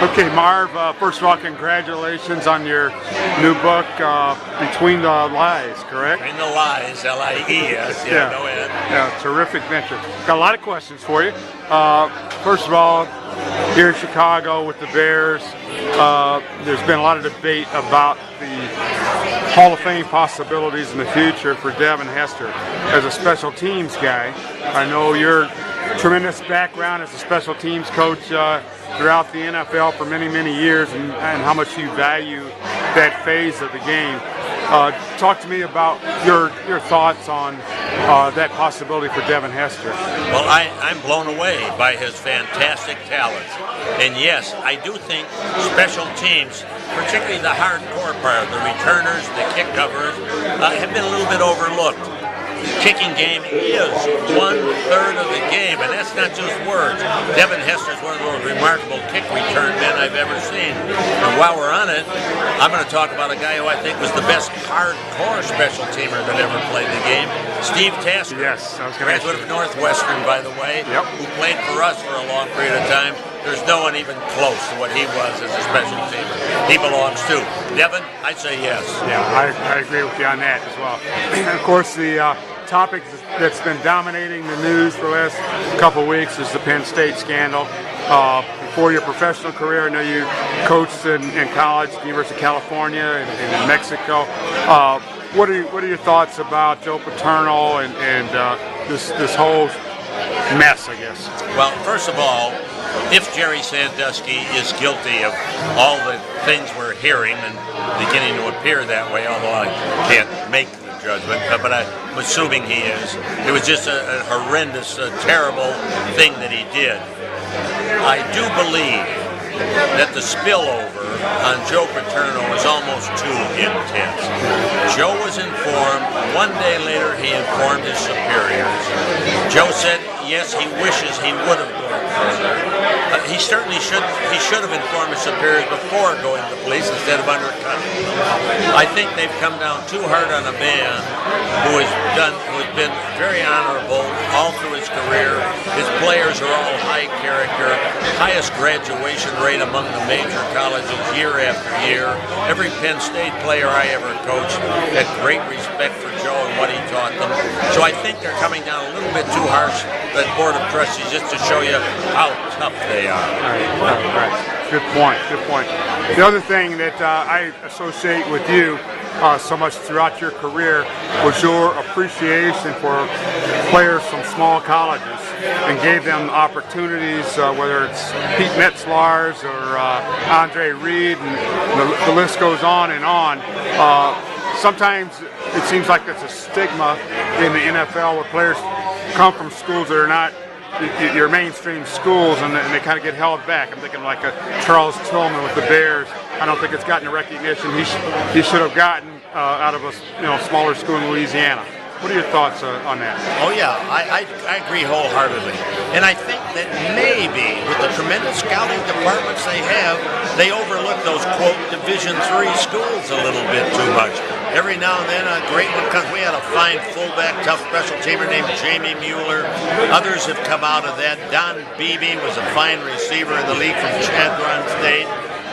Okay, Marv, first of all, congratulations on your new book, Between the Lies, correct? Between the Lies, L-I-E-S, Yeah. go ahead. Yeah, terrific venture. Got a lot of questions for you. First of all, here in Chicago with the Bears, there's been a lot of debate about the Hall of Fame possibilities in the future for Devin Hester. As a special teams guy, I know your tremendous background as a special teams coach throughout the NFL for many, many years, and how much you value that phase of the game. Talk to me about your thoughts on that possibility for Devin Hester. Well, I'm blown away by his fantastic talents. And yes, I do think special teams, particularly the hardcore part, the returners, the kick covers, have been a little bit overlooked. Kicking game is 1/3 of the game, and that's not just words. Devin Hester is one of the most remarkable kick return men I've ever seen. And while we're on it, I'm going to talk about a guy who I think was the best hardcore special teamer that ever played the game, Steve Tasker. Yes, I was going to ask graduate of Northwestern, by the way, Yep. who played for us for a long period of time. There's no one even close to what he was as a special teamer. He belongs too. Devin, I'd say yes. Yeah, I agree with you on that as well. And of course, the topic that's been dominating the news for the last couple of weeks is the Penn State scandal. Before your professional career, I know you coached in college at the University of California and in Mexico. What are your thoughts about Joe Paterno and this whole mess, I guess? Well, first of all, if Jerry Sandusky is guilty of all the things we're hearing and beginning to appear that way, although I can't make the judgment, but I'm assuming he is, it was just a horrendous, terrible thing that he did. I do believe that the spillover on Joe Paterno was almost too intense. Joe was informed. One day later, he informed his superiors. Joe said, yes, he wishes he would have gone further. He certainly should. He should have informed his superiors before going to the police instead of undercutting. I think they've come down too hard on a man who has been very honorable all through his career. His players are all high character, highest graduation rate among the major colleges year after year. Every Penn State player I ever coached had great respect for Joe and what he taught them. So I think they're coming down a little bit too harsh, that Board of Trustees, just to show you how tough they are. Right. Good point. The other thing that I associate with you so much throughout your career was your appreciation for players from small colleges and gave them opportunities, whether it's Pete Metzlars or Andre Reed, and the list goes on and on. Sometimes it seems like there's a stigma in the NFL where players come from schools that are not your mainstream schools, and they kind of get held back. I'm thinking like a Charles Tillman with the Bears. I don't think it's gotten the recognition he should have gotten out of a smaller school in Louisiana. What are your thoughts on that? Oh yeah, I agree wholeheartedly. And I think that maybe with the tremendous scouting departments they have, they overlook those, quote, Division III schools a little bit too much. Every now and then a great one comes. We had a fine fullback, tough special teamer named Jamie Mueller. Others have come out of that. Don Beebe was a fine receiver in the league from Chadron State.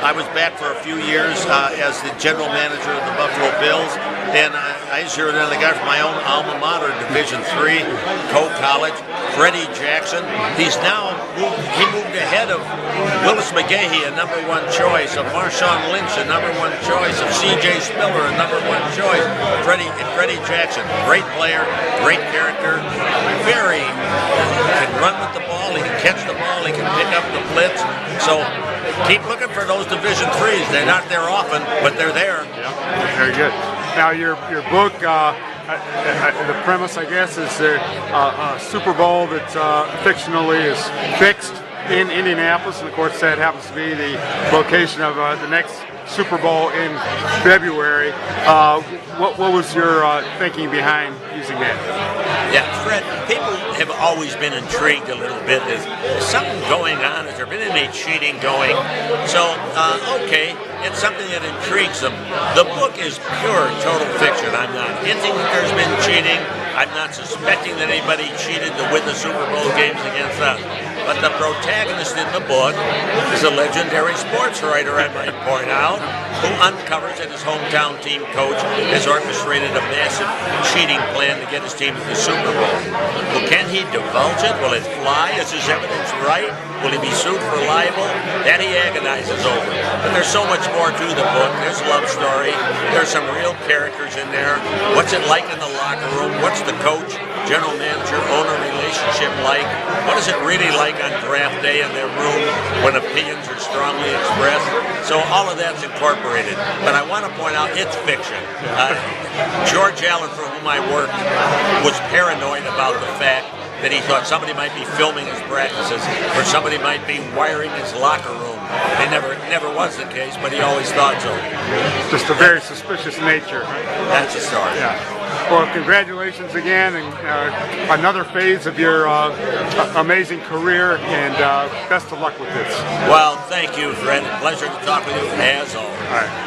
I was back for a few years as the general manager of the Buffalo Bills, and I zeroed in on the guy from my own alma mater, Division III, Coe College, Freddie Jackson. He moved ahead of Willis McGahee, a #1 choice, of Marshawn Lynch, a #1 choice, of C.J. Spiller, a #1 choice. Freddie Jackson, great player, great character, can run with the ball, he can catch the ball, he can pick up the blitz. So keep looking for those Division IIIs. They're not there often, but they're there. Yeah, very good. Now your book, the premise, I guess, is a Super Bowl that fictionally is fixed in Indianapolis, and of course that happens to be the location of the next Super Bowl in February. What was your thinking behind using that? Yeah, Fred, people have always been intrigued a little bit. Is something going on? Has there been any cheating going? So, okay, it's something that intrigues them. The book is pure, total fiction. I'm not hinting that there's been cheating. I'm not suspecting that anybody cheated to win the Super Bowl games against us. But the protagonist in the book is a legendary sports writer, I might point out, who uncovers that his hometown team coach has orchestrated a massive cheating plan to get his team to the Super Bowl. Well, can he divulge it? Will it fly? Is his evidence right? Will he be sued for libel? That he agonizes over. But there's so much more to the book. There's a love story. There's some real characters in there. What's it like in the locker room? What's the coach, general manager, owner relationship like? What is it really like on draft day in their room when opinions are strongly expressed? So all of that's incorporated. But I want to point out it's fiction. George Allen, for whom I worked, was paranoid about the fact that he thought somebody might be filming his practices or somebody might be wiring his locker room. It never was the case, but he always thought so. Just a very suspicious nature. That's a story. Yeah. Well, congratulations again, and another phase of your amazing career, and best of luck with this. Well, thank you, Fred. Pleasure to talk with you as always. All right.